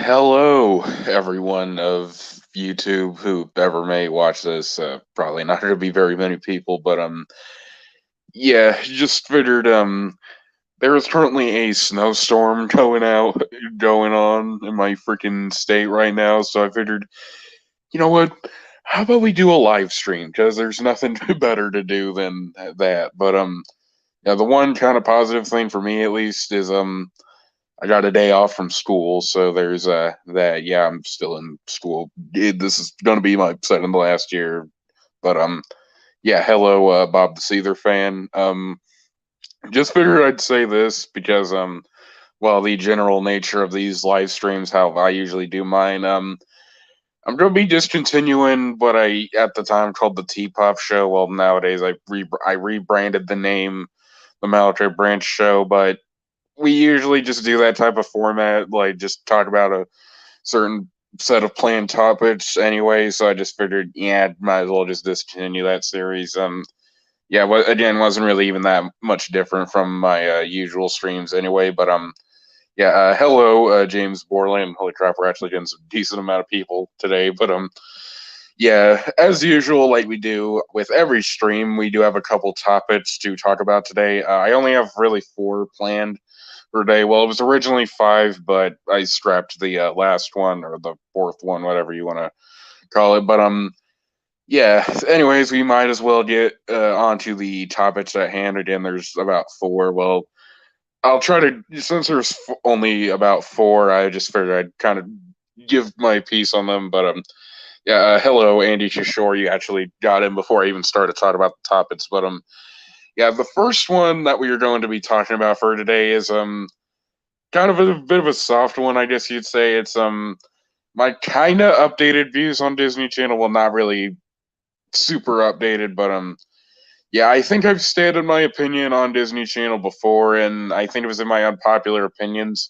Hello, everyone of YouTube who ever may watch this. Probably not going to be very many people, but yeah, just figured there is currently a snowstorm going on in my freaking state right now. So I figured, you know what? How about we do a live stream? Because there's nothing better to do than that. But yeah, the one kind of positive thing for me at least is I got a day off from school, so there's that. Yeah, I'm still in school. This is going to be my second to last year, but yeah. Hello, Bob the Seether fan. Just figured I'd say this because well, the general nature of these live streams, how I usually do mine. I'm going to be discontinuing what I at the time called the T-Pop Show. Well, nowadays I rebranded the name the Military Branch Show, but we usually just do that type of format, like just talk about a certain set of planned topics anyway. So I just figured, yeah, might as well just discontinue that series. Yeah, again, wasn't really even that much different from my usual streams anyway. But yeah, hello, James Borland. Holy crap, we're actually getting some decent amount of people today. But yeah, as usual, like we do with every stream, we do have a couple topics to talk about today. I only have really four planned per day. Well, it was originally five, but I scrapped the last one or the fourth one, whatever you want to call it. But yeah. Anyways, we might as well get onto the topics at hand. Again, there's about four. Well, I'll try to since there's only about four. I just figured I'd kind of give my piece on them. But yeah. Hello, Andy Kishore. You actually got in before I even started talking about the topics. But yeah, the first one that we are going to be talking about for today is kind of a bit of a soft one, I guess you'd say. It's my kind of updated views on Disney Channel. Well, not really super updated, but yeah, I think I've stated my opinion on Disney Channel before, and I think it was in my unpopular opinions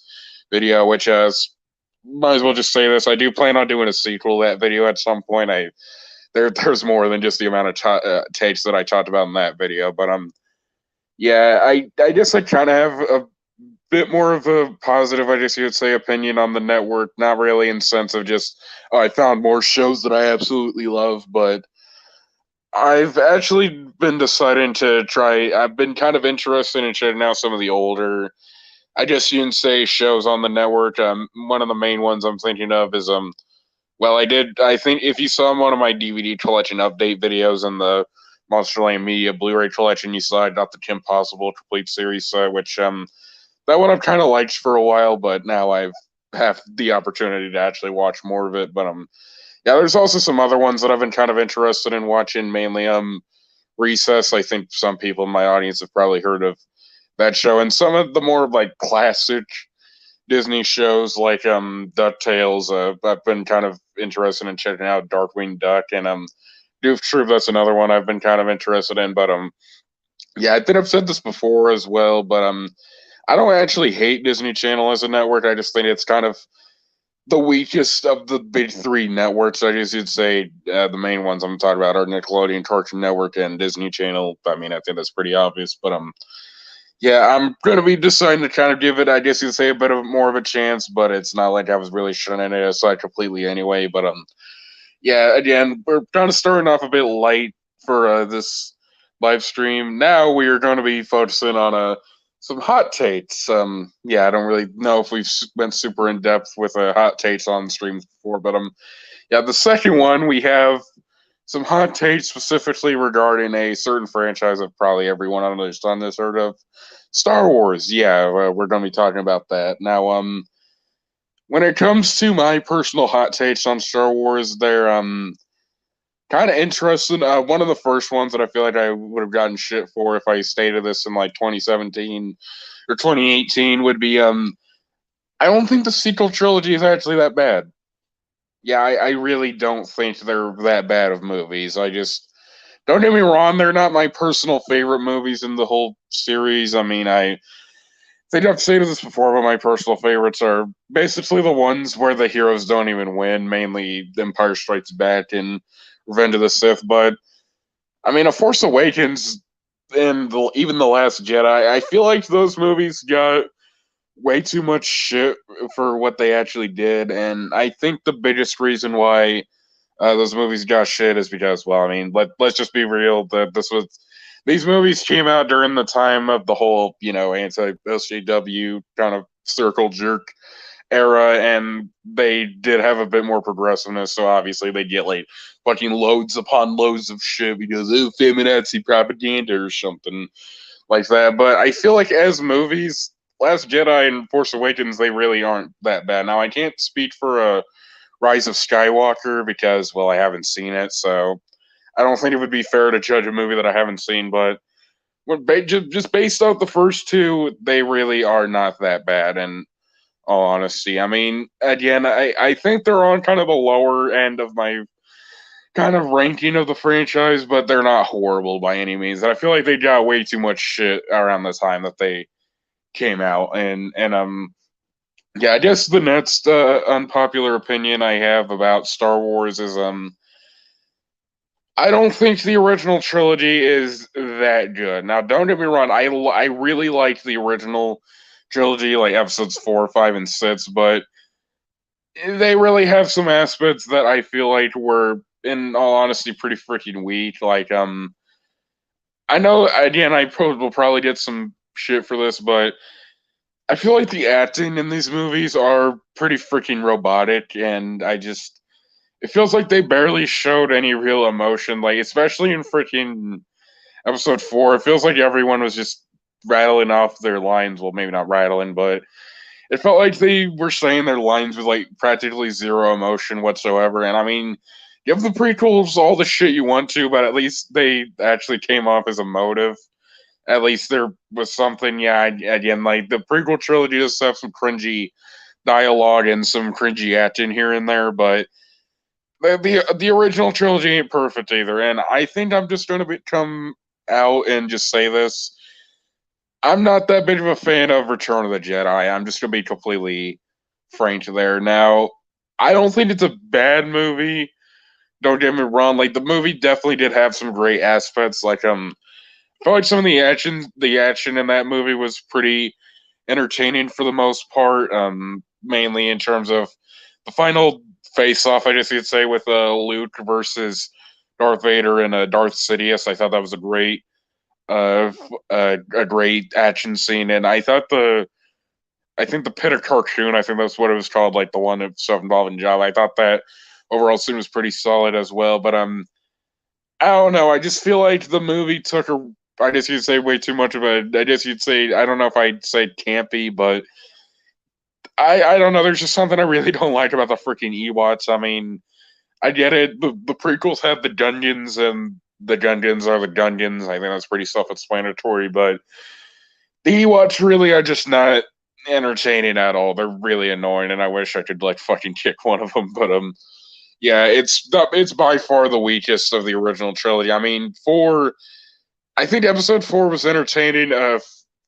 video, which might as well just say this. I do plan on doing a sequel to that video at some point. There's more than just the amount of takes that I talked about in that video, but yeah, I guess I kind of have a bit more of a positive, I guess you would say, opinion on the network. Not really in sense of just, oh, I found more shows that I absolutely love, but I've actually been deciding to try. I've been kind of interested in checking out some of the older, I guess you can say, shows on the network. One of the main ones I'm thinking of is well, I think if you saw one of my DVD collection update videos in the Monsterland Media Blu-ray collection, you saw I got the Kim Possible complete series set, which that one I've kind of liked for a while, but now I've have the opportunity to actually watch more of it. But yeah, there's also some other ones that I've been kind of interested in watching, mainly Recess. I think some people in my audience have probably heard of that show, and some of the more like classic Disney shows like DuckTales. I've been kind of interested in checking out Darkwing Duck, and Doof Troop. That's another one I've been kind of interested in. But yeah, I think I've said this before as well, but I don't actually hate Disney Channel as a network. I just think it's kind of the weakest of the big three networks. I guess you'd say the main ones I'm talking about are Nickelodeon, Cartoon Network, and Disney Channel. I mean, I think that's pretty obvious. But yeah, I'm gonna be deciding to kind of give it, I guess you'd say, a bit of more of a chance. But it's not like I was really shunning it aside completely anyway. But yeah, again, we're kind of starting off a bit light for this live stream. Now we are going to be focusing on some hot takes. Yeah, I don't really know if we've went super in depth with hot takes on streams before, but yeah, the second one we have some hot takes specifically regarding a certain franchise that probably everyone on this heard of, Star Wars. Yeah, we're going to be talking about that now. When it comes to my personal hot takes on Star Wars, they're kind of interesting. One of the first ones that I feel like I would have gotten shit for if I stated this in like 2017 or 2018 would be I don't think the sequel trilogy is actually that bad. Yeah, I really don't think they're that bad of movies. I just don't get me wrong, they're not my personal favorite movies in the whole series. I mean, I think I've said this before, but my personal favorites are basically the ones where the heroes don't even win, mainly Empire Strikes Back and Revenge of the Sith. But I mean, A Force Awakens and even The Last Jedi, I feel like those movies got way too much shit for what they actually did, and I think the biggest reason why those movies got shit is because, well, I mean, let's just be real. That this was these movies came out during the time of the whole, anti SJW kind of circle jerk era, and they did have a bit more progressiveness. So obviously they get like fucking loads upon loads of shit because of feminazi propaganda or something like that. But I feel like as movies, Last Jedi and Force Awakens, they really aren't that bad. Now I can't speak for Rise of Skywalker because, well, I haven't seen it, so I don't think it would be fair to judge a movie that I haven't seen. But just based off the first two, they really are not that bad. In all honesty, I mean, again, I think they're on kind of the lower end of my kind of ranking of the franchise, but they're not horrible by any means. And I feel like they got way too much shit around the time that they came out, and yeah, I guess the next unpopular opinion I have about Star Wars is I don't think the original trilogy is that good. Now, don't get me wrong, I really liked the original trilogy, like episodes 4, 5, and 6, but they really have some aspects that I feel like were, in all honesty, pretty freaking weak. Like, I know, again, will probably get some shit for this, but I feel like the acting in these movies are pretty freaking robotic, and it feels like they barely showed any real emotion. Like, especially in freaking episode 4, it feels like everyone was just rattling off their lines. Well, maybe not rattling, but it felt like they were saying their lines with like practically zero emotion whatsoever. And I mean, give the prequels all the shit you want to, but at least they actually came off as emotive. At least there was something. Yeah, again, like the prequel trilogy does have some cringy dialogue and some cringy acting here and there, but the original trilogy ain't perfect either. And I think I'm just going to come out and just say this. I'm not that big of a fan of Return of the Jedi. I'm just going to be completely frank there. Now, I don't think it's a bad movie. Don't get me wrong. Like the movie definitely did have some great aspects. Like I felt like some of the action in that movie was pretty entertaining for the most part. Mainly in terms of the final face-off, I guess you'd say, with Luke versus Darth Vader and Darth Sidious. I thought that was uh, a great action scene, and I think the Pit of Cartoon, I think that's what it was called, like the one of stuff involving Java. I thought that overall scene was pretty solid as well. But I don't know. I just feel like the movie took a. I guess you'd say way too much of a. I guess you'd say, I don't know if I'd say campy, but I don't know. There's just something I really don't like about the freaking Ewoks. I mean, I get it. The prequels have the Gungeons, and the Gungeons are the Gungeons. I think that's pretty self-explanatory. But the Ewoks really are just not entertaining at all. They're really annoying, and I wish I could like fucking kick one of them. But yeah, it's by far the weakest of the original trilogy. I mean, I think episode 4 was entertaining.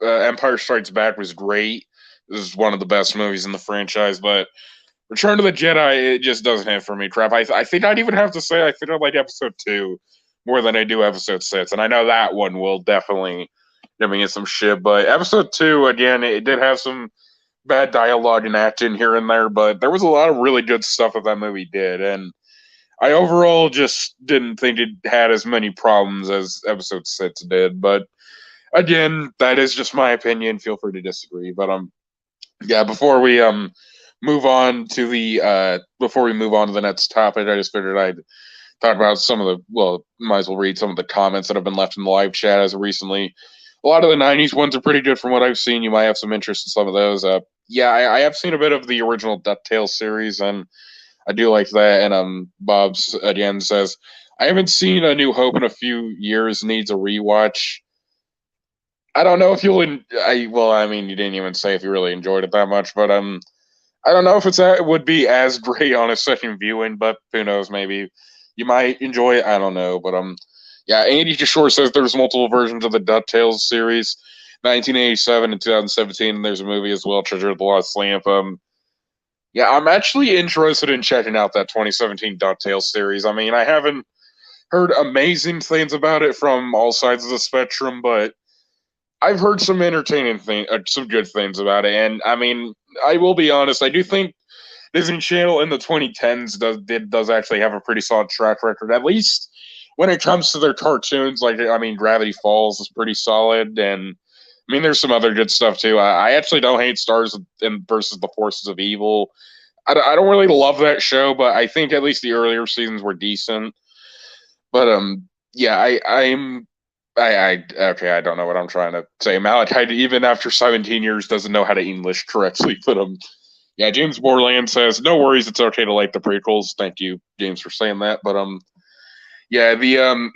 Empire Strikes Back was great. This is one of the best movies in the franchise, but Return to the Jedi, it just doesn't hit for me. Crap. I think I'd even have to say I think I like episode 2 more than I do episode 6, and I know that one will definitely get me in some shit. But episode 2, again, it did have some bad dialogue and acting here and there, but there was a lot of really good stuff that movie did, and I overall just didn't think it had as many problems as episode 6 did. But again, that is just my opinion. Feel free to disagree. But yeah, before we move on to the next topic, I just figured I'd talk about might as well read some of the comments that have been left in the live chat as of recently. A lot of the '90s ones are pretty good from what I've seen. You might have some interest in some of those. Yeah, I have seen a bit of the original DuckTales series, and I do like that. And Bob's again says, I haven't seen A New Hope in a few years. Needs a rewatch. I don't know if you'll. Well, I mean, you didn't even say if you really enjoyed it that much, but I don't know if it would be as great on a second viewing, but who knows? Maybe you might enjoy it. I don't know, but yeah. Andy Kishore says there's multiple versions of the DuckTales series, 1987 and 2017. And there's a movie as well, Treasure of the Lost Lamp. Yeah, I'm actually interested in checking out that 2017 DuckTales series. I mean, I haven't heard amazing things about it from all sides of the spectrum, but I've heard some entertaining some good things about it, and I mean, I will be honest. I do think Disney Channel in the 2010s does actually have a pretty solid track record, at least when it comes to their cartoons. Like, I mean, Gravity Falls is pretty solid, and I mean, there's some other good stuff too. I actually don't hate Stars and versus the Forces of Evil. I don't really love that show, but I think at least the earlier seasons were decent. But yeah, okay, I don't know what I'm trying to say. Malachi, even after 17 years, doesn't know how to English correctly. But yeah, James Borland says no worries, it's okay to like the prequels. Thank you, James, for saying that. But yeah, the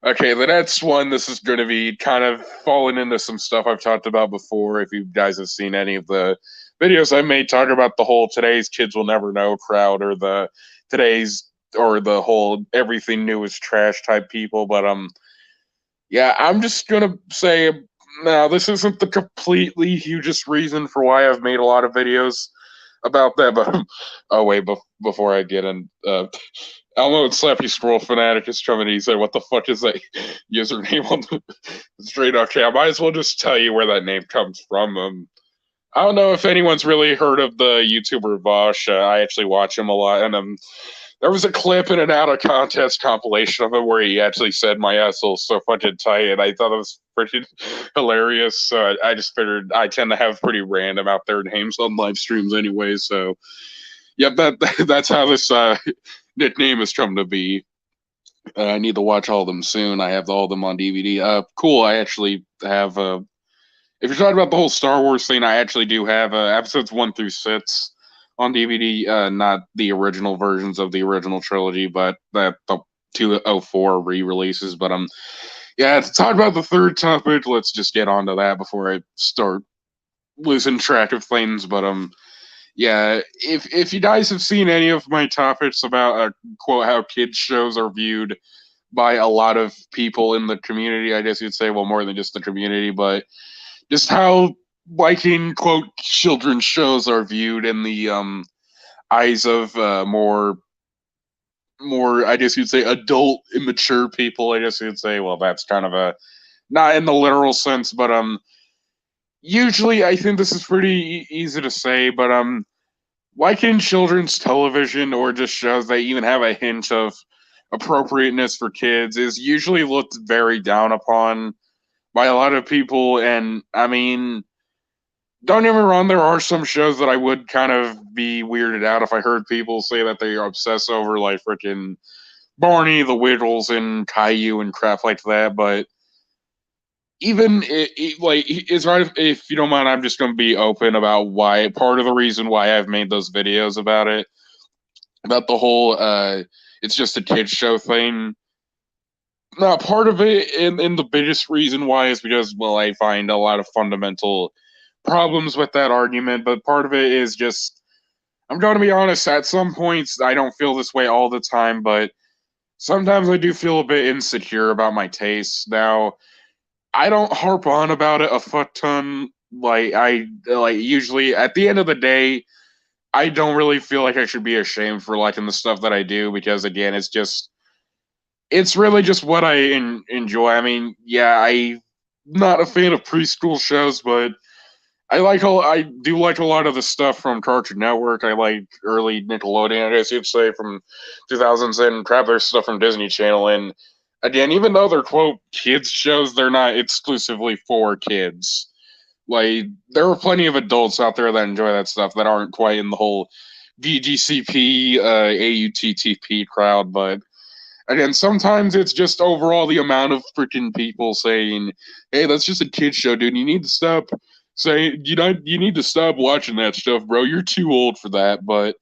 okay, the next one. This is going to be kind of falling into some stuff I've talked about before. If you guys have seen any of the videos I made, talk about the whole today's kids will never know crowd, or today's the whole everything new is trash type people. But yeah, I'm just gonna say now this isn't the completely hugest reason for why I've made a lot of videos about that. But oh wait, before I get in, Elmo and Slappy Scroll Fanatic is coming. He said, "What the fuck is that username on the straight?" Okay, I might as well just tell you where that name comes from. I don't know if anyone's really heard of the YouTuber Vosh. I actually watch him a lot, and there was a clip in an out of context compilation of it where he actually said my asshole's so fucking tight, and I thought it was pretty hilarious. So I just figured I tend to have pretty random out there names on live streams anyway. So yep, that's how this nickname has come to be. I need to watch all of them soon. I have all of them on DVD. Cool. I actually have. If you're talking about the whole Star Wars thing, I actually do have episodes 1 through 6 on DVD. Not the original versions of the original trilogy, but the 204 re-releases. But yeah. To talk about the third topic, let's just get onto that before I start losing track of things. But yeah, if you guys have seen any of my topics about quote how kids shows are viewed by a lot of people in the community, I guess you'd say, well, more than just the community, but just how liking quote children's shows are viewed in the eyes of more I guess you'd say adult immature people. I guess you'd say, well, that's kind of a not in the literal sense, but usually I think this is pretty easy to say, but like in children's television or just shows that even have a hint of appropriateness for kids is usually looked very down upon by a lot of people. And I mean, don't get me wrong, there are some shows that I would kind of be weirded out if I heard people say that they obsess over, like freaking Barney, the Wiggles, and Caillou and crap like that. But even like it's right if you don't mind, I'm just going to be open about why part of the reason why I've made those videos about it, about the whole it's just a kids show thing. Now, part of it, and the biggest reason why is because, well, I find a lot of fundamental problems with that argument, but part of it is just, I'm going to be honest, at some points, I don't feel this way all the time, but sometimes I do feel a bit insecure about my tastes. Now, I don't harp on about it a fuck ton. Usually at the end of the day, I don't really feel like I should be ashamed for liking the stuff that I do because again, it's really just what I enjoy. I mean, yeah, I'm not a fan of preschool shows, but I do like a lot of the stuff from Cartoon Network. I like early Nickelodeon, I guess you'd say, from 2000s, and crap, there's stuff from Disney Channel. And again, even though they're quote kids shows, they're not exclusively for kids. Like there are plenty of adults out there that enjoy that stuff that aren't quite in the whole VGCP, AUTTP crowd. But again, sometimes it's just overall the amount of freaking people saying, "Hey, that's just a kid show, dude. You need to stop saying you need to stop watching that stuff, bro. You're too old for that." But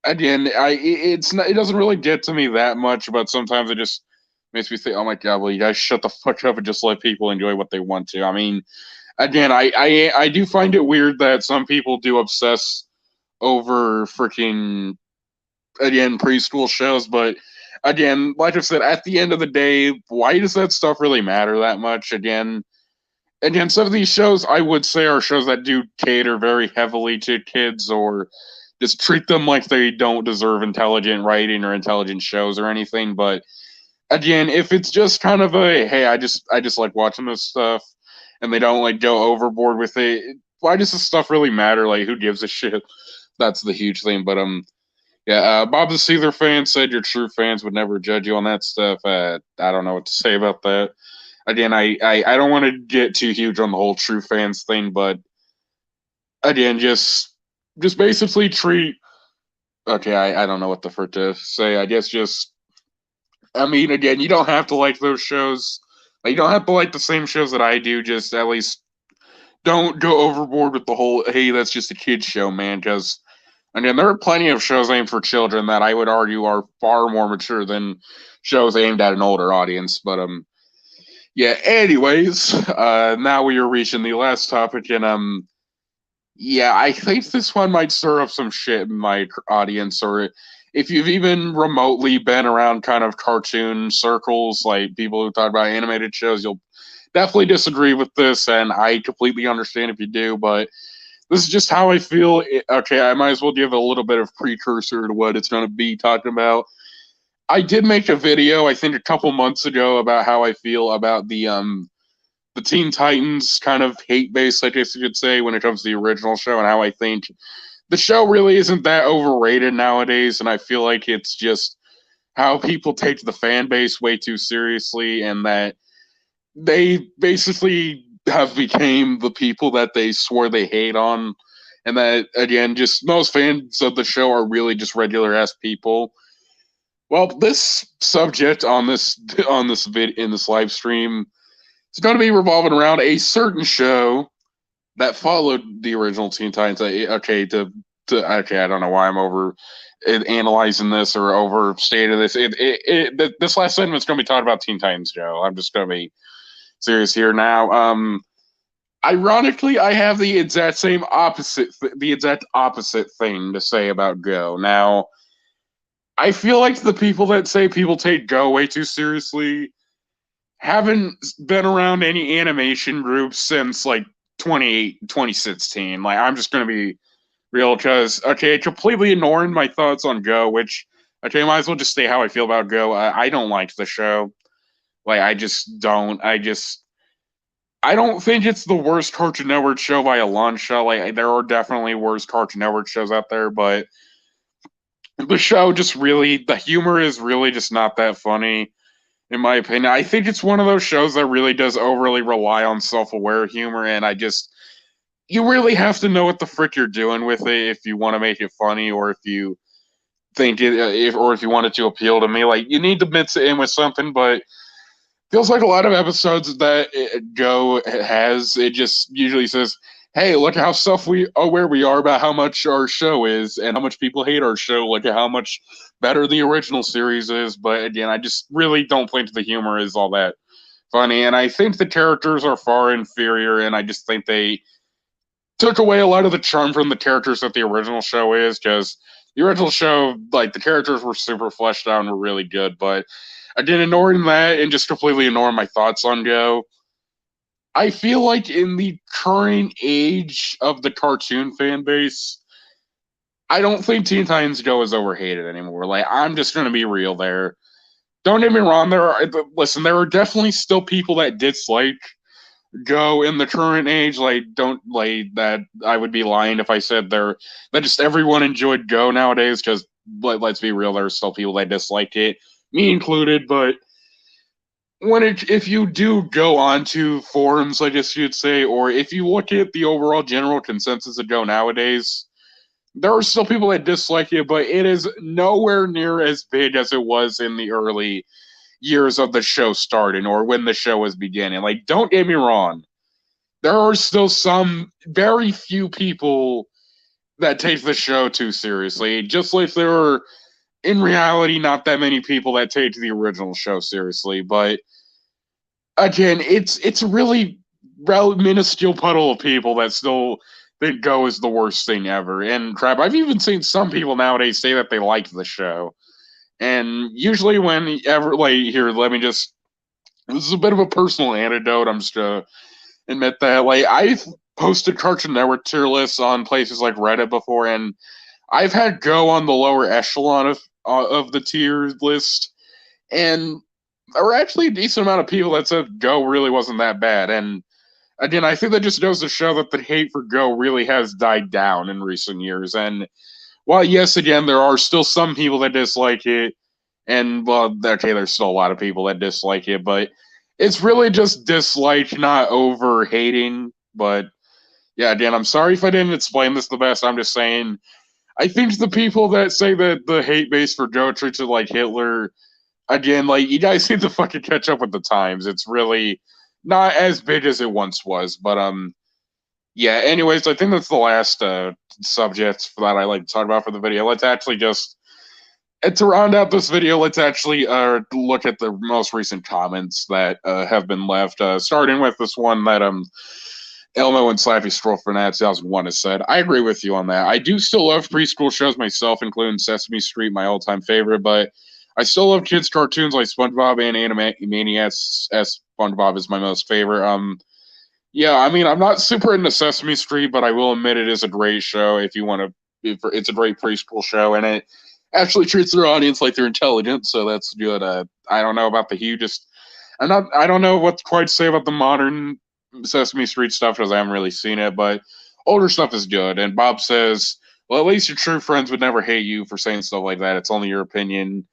again, it doesn't really get to me that much, but sometimes it just makes me think, "Oh my god, well, you guys shut the fuck up and just let people enjoy what they want to." I mean, again, I do find it weird that some people do obsess over freaking again preschool shows, but again, like I said, at the end of the day, why does that stuff really matter that much? Again, some of these shows I would say are shows that do cater very heavily to kids or just treat them like they don't deserve intelligent writing or intelligent shows or anything. But again, if it's just kind of a hey, I just like watching this stuff, and they don't like go overboard with it. Why does this stuff really matter? Like, who gives a shit? That's the huge thing. But yeah, Bob the Seether fan said your true fans would never judge you on that stuff. I don't know what to say about that. Again, I don't want to get too huge on the whole true fans thing, but again, just basically treat. Okay, I don't know what the frick to say. I guess just. I mean, again, you don't have to like those shows. Like, you don't have to like the same shows that I do. Just at least don't go overboard with the whole "hey, that's just a kids show," man. Because again, there are plenty of shows aimed for children that I would argue are far more mature than shows aimed at an older audience. But yeah. Anyways, now we are reaching the last topic, and yeah, I think this one might stir up some shit in my audience, or if you've even remotely been around kind of cartoon circles, like people who talk about animated shows, you'll definitely disagree with this, and I completely understand if you do, but this is just how I feel. Okay, I might as well give a little bit of precursor to what it's going to be talking about. I did make a video, I think a couple months ago, about how I feel about the Teen Titans kind of hate base, I guess you could say, when it comes to the original show, and how I think the show really isn't that overrated nowadays, and I feel like it's just how people take the fan base way too seriously, and that they basically have became the people that they swore they hate on, and that again, just most fans of the show are really just regular ass people. Well, this subject on this vid in this live stream is going to be revolving around a certain show that followed the original Teen Titans. Okay, okay, I don't know why I'm over analyzing this or overstated this. This last segment's going to be talking about Teen Titans, Joe. I'm just going to be serious here now. Ironically, I have the exact opposite thing to say about Go. Now, I feel like the people that say people take Go way too seriously haven't been around any animation groups since like 2016. Like, I'm just going to be real because, okay, completely ignoring my thoughts on Go, which, okay, might as well just say how I feel about Go. I don't like the show. Like, I just don't. I don't think it's the worst Cartoon Network show by a long shot. Like, there are definitely worse Cartoon Network shows out there, but the show just really, the humor is really just not that funny, in my opinion. I think it's one of those shows that really does overly rely on self-aware humor, and you really have to know what the frick you're doing with it if you want to make it funny, or if you think it, if you want it to appeal to me. Like, you need to mix it in with something, but feels like a lot of episodes that Go has, it just usually says, "Hey, look how self-aware we are about how much our show is and how much people hate our show. Look at how much better the original series is." But again, I just really don't think the humor is all that funny, and I think the characters are far inferior, and I just think they took away a lot of the charm from the characters that the original show is, because the original show, like, the characters were super fleshed out and were really good, but again, ignoring that and just completely ignoring my thoughts on Go, I feel like in the current age of the cartoon fan base, I don't think Teen Titans Go is overhated anymore. Like, I'm just gonna be real there. Don't get me wrong, listen, there are definitely still people that dislike Go in the current age. Like, don't like that. I would be lying if I said that just everyone enjoyed Go nowadays, because let's be real, there's still people that dislike it, me included. But if you do go onto forums, I guess you'd say, or if you look at the overall general consensus of Go nowadays, there are still people that dislike it, but it is nowhere near as big as it was in the early years of the show starting, or when the show was beginning. Like, don't get me wrong, there are still some very few people that take the show too seriously, just like there are in reality not that many people that take the original show seriously. But again, it's a really minuscule puddle of people that still think Go is the worst thing ever. And crap, I've even seen some people nowadays say that they like the show. And usually whenever, like, here, let me just, this is a bit of a personal anecdote. I'm just gonna admit that, like, I've posted Cartoon Network tier lists on places like Reddit before, and I've had Go on the lower echelon of the tier list, and there were actually a decent amount of people that said Go really wasn't that bad. And again, I think that just goes to show that the hate for Go really has died down in recent years. And while yes, again, there are still some people that dislike it, and well, okay, there's still a lot of people that dislike it, but it's really just dislike, not over hating. But yeah, Dan, I'm sorry if I didn't explain this the best. I'm just saying, I think the people that say that the hate base for Joe treats it like Hitler, again, like, you guys need to fucking catch up with the times. It's really not as big as it once was. But yeah. Anyways, I think that's the last subject that I like to talk about for the video. Let's actually just and to round out this video, let's actually look at the most recent comments that have been left. Starting with this one that Elmo and Slappy Stroll for Nat 2001 has said. I agree with you on that. I do still love preschool shows myself, including Sesame Street, my all-time favorite, but I still love kids' cartoons like SpongeBob and Animaniacs, as SpongeBob is my most favorite. Yeah, I mean, I'm not super into Sesame Street, but I will admit it is a great show if you want to. It's a great preschool show, and it actually treats their audience like they're intelligent, so that's good. I don't know about the hugest. I'm not. I don't know what to quite say about the modern Sesame Street stuff because I haven't really seen it, but older stuff is good. And Bob says, "Well, at least your true friends would never hate you for saying stuff like that. It's only your opinion."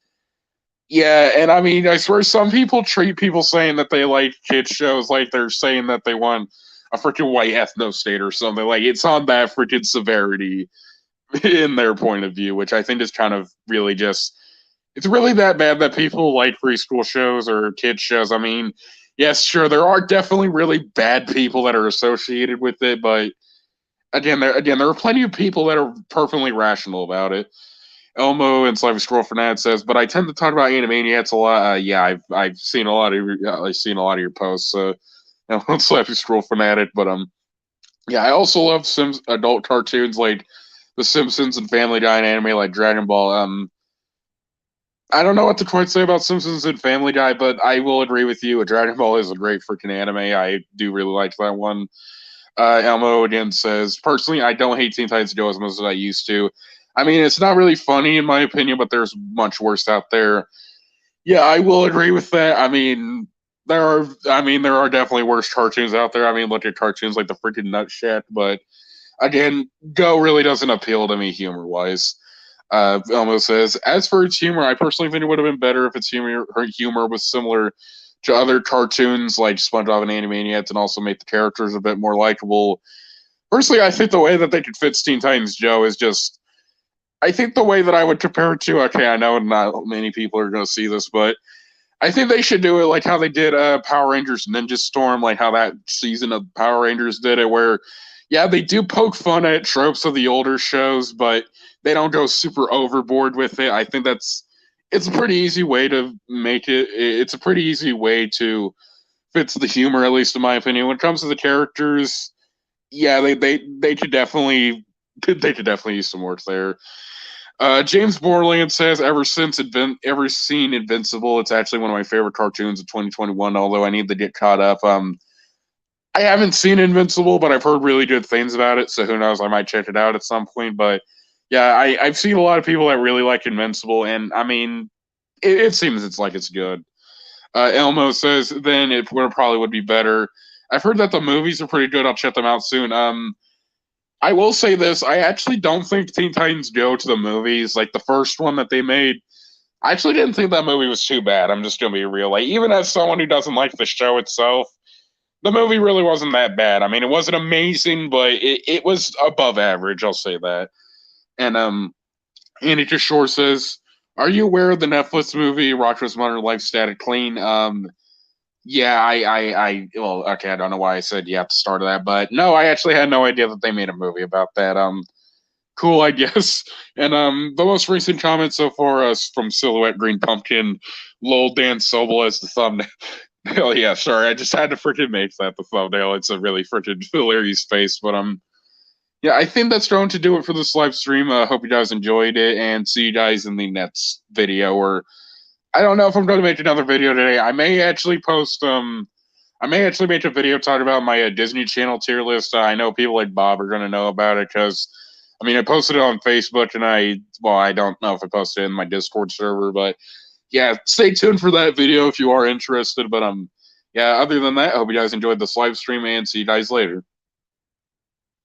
Yeah, and I mean, I swear some people treat people saying that they like kids shows like they're saying that they want a freaking white ethno state or something. Like, it's on that freaking severity in their point of view, which I think is kind of really just, it's really that bad that people like preschool shows or kids shows. I mean, yes, sure, there are definitely really bad people that are associated with it, but again, there are plenty of people that are perfectly rational about it. Elmo and Slavy Scroll Fernand says, but I tend to talk about Animaniacs a lot. Yeah, I've seen a lot of your posts. Elmo and Slavy Scroll Fanatic, but yeah, I also love Sims adult cartoons like The Simpsons and Family Guy and anime like Dragon Ball. I don't know what to quite say about Simpsons and Family Guy, but I will agree with you. Dragon Ball is a great freaking anime. I do really like that one. Elmo again says, personally, I don't hate Teen Titans Go as much as I used to. I mean, it's not really funny in my opinion, but there's much worse out there. Yeah, I will agree with that. There are definitely worse cartoons out there. I mean, look at cartoons like the freaking Nut Shack, but again, Go really doesn't appeal to me humor wise. Elmo says, as for its humor, I personally think it would have been better if her humor was similar to other cartoons like SpongeBob and Animaniacs, and also make the characters a bit more likable. Personally, I think the way that they could fit Teen Titans Joe is just, I think the way that I would compare it to, okay, I know not many people are going to see this, but I think they should do it like how they did Power Rangers Ninja Storm, like how that season of Power Rangers did it, where, yeah, they do poke fun at tropes of the older shows, but they don't go super overboard with it. I think it's a pretty easy way to make it. It's a pretty easy way to fits the humor, at least in my opinion. When it comes to the characters, yeah, they could definitely use some work there. James Borland says, ever seen Invincible? It's actually one of my favorite cartoons of 2021. Although I need to get caught up. I haven't seen Invincible, but I've heard really good things about it. So who knows? I might check it out at some point. But yeah, I've seen a lot of people that really like Invincible, and I mean, it seems it's good. Elmo says, then it probably would be better. I've heard that the movies are pretty good. I'll check them out soon. I will say this: I actually don't think Teen Titans Go to the movies, like the first one that they made. I actually didn't think that movie was too bad. I'm just gonna be real. Like, even as someone who doesn't like the show itself, the movie really wasn't that bad. I mean, it wasn't amazing, but it was above average. I'll say that. And Andy Kishore says, "Are you aware of the Netflix movie Rockford's Modern Life Static Clean?" Yeah, well, okay, I don't know why I said yeah at the start of that, but no, I actually had no idea that they made a movie about that. Cool, I guess. And the most recent comment so far is from Silhouette Green Pumpkin, lol Dan Sobel as the thumbnail. Hell yeah, sorry, I just had to freaking make that the thumbnail. It's a really freaking hilarious face, but yeah, I think that's going to do it for this live stream. Hope you guys enjoyed it, and see you guys in the next video. Or I don't know if I'm going to make another video today. I may actually make a video talking about my Disney Channel tier list. I know people like Bob are going to know about it because, I mean, I posted it on Facebook, and I don't know if I posted it in my Discord server, but yeah, stay tuned for that video if you are interested. But yeah, other than that, I hope you guys enjoyed this live stream and see you guys later.